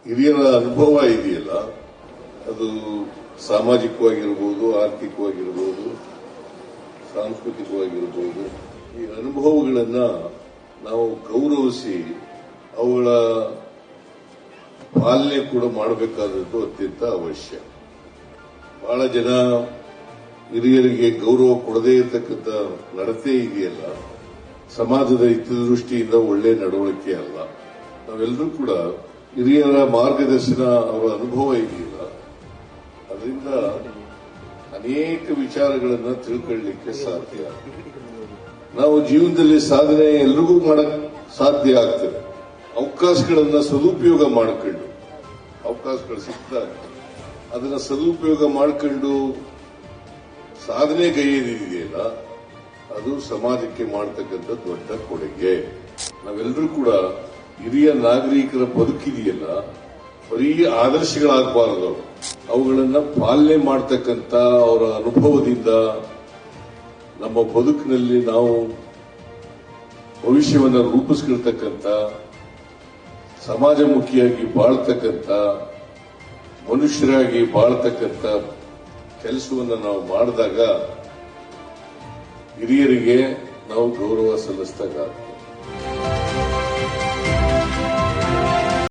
ಹಿರಿಯರ ಅನುಭವ ಇದೆಯಲ್ಲ, ಅದು ಸಾಮಾಜಿಕವಾಗಿರ್ಬೋದು, ಆರ್ಥಿಕವಾಗಿರ್ಬೋದು, ಸಾಂಸ್ಕೃತಿಕವಾಗಿರ್ಬೋದು, ಈ ಅನುಭವಗಳನ್ನ ನಾವು ಗೌರವಿಸಿ ಅವುಗಳ ಪಾಲನೆ ಕೂಡ ಮಾಡಬೇಕಾದದ್ದು ಅತ್ಯಂತ ಅವಶ್ಯ. ಬಹಳ ಜನ ಹಿರಿಯರಿಗೆ ಗೌರವ ಕೊಡದೇ ಇರತಕ್ಕಂಥ ನಡತೆ ಇದೆಯಲ್ಲ, ಸಮಾಜದ ಹಿತದೃಷ್ಟಿಯಿಂದ ಒಳ್ಳೆ ನಡವಳಿಕೆ ಅಲ್ಲ. ನಾವೆಲ್ಲರೂ ಕೂಡ ಹಿರಿಯರ ಮಾರ್ಗದರ್ಶನ, ಅವರ ಅನುಭವ ಇದೆಯಲ್ಲ, ಅದರಿಂದ ಅನೇಕ ವಿಚಾರಗಳನ್ನು ತಿಳ್ಕೊಳ್ಳಲಿಕ್ಕೆ ಸಾಧ್ಯ. ನಾವು ಜೀವನದಲ್ಲಿ ಸಾಧನೆ ಎಲ್ರಿಗೂ ಮಾಡಕ್ ಸಾಧ್ಯ ಆಗ್ತದೆ. ಅವಕಾಶಗಳನ್ನ ಸದುಪಯೋಗ ಮಾಡಿಕೊಂಡು, ಅವಕಾಶಗಳು ಸಿಗ್ತಾರೆ, ಅದನ್ನ ಸದುಪಯೋಗ ಮಾಡಿಕೊಂಡು ಸಾಧನೆ ಗೈಯ್ಯದಿದೆಯಲ್ಲ, ಅದು ಸಮಾಜಕ್ಕೆ ಮಾಡತಕ್ಕಂಥ ದೊಡ್ಡ ಕೊಡುಗೆ. ನಾವೆಲ್ಲರೂ ಕೂಡ ಹಿರಿಯ ನಾಗರಿಕರ ಬದುಕಿದೆಯಲ್ಲ, ಬರೀ ಆದರ್ಶಗಳಾಗಬಾರದು, ಅವುಗಳನ್ನ ಪಾಲನೆ ಮಾಡತಕ್ಕಂಥ ಅವರ ಅನುಭವದಿಂದ ನಮ್ಮ ಬದುಕಿನಲ್ಲಿ ನಾವು ಭವಿಷ್ಯವನ್ನು ರೂಪಿಸ್ಕೊಳ್ತಕ್ಕಂಥ, ಸಮಾಜಮುಖಿಯಾಗಿ ಬಾಳ್ತಕ್ಕಂಥ, ಮನುಷ್ಯರಾಗಿ ಬಾಳ್ತಕ್ಕಂಥ ಕೆಲಸವನ್ನು ನಾವು ಮಾಡಿದಾಗ ಹಿರಿಯರಿಗೆ ನಾವು ಗೌರವ ಸಲ್ಲಿಸಿದಾಗ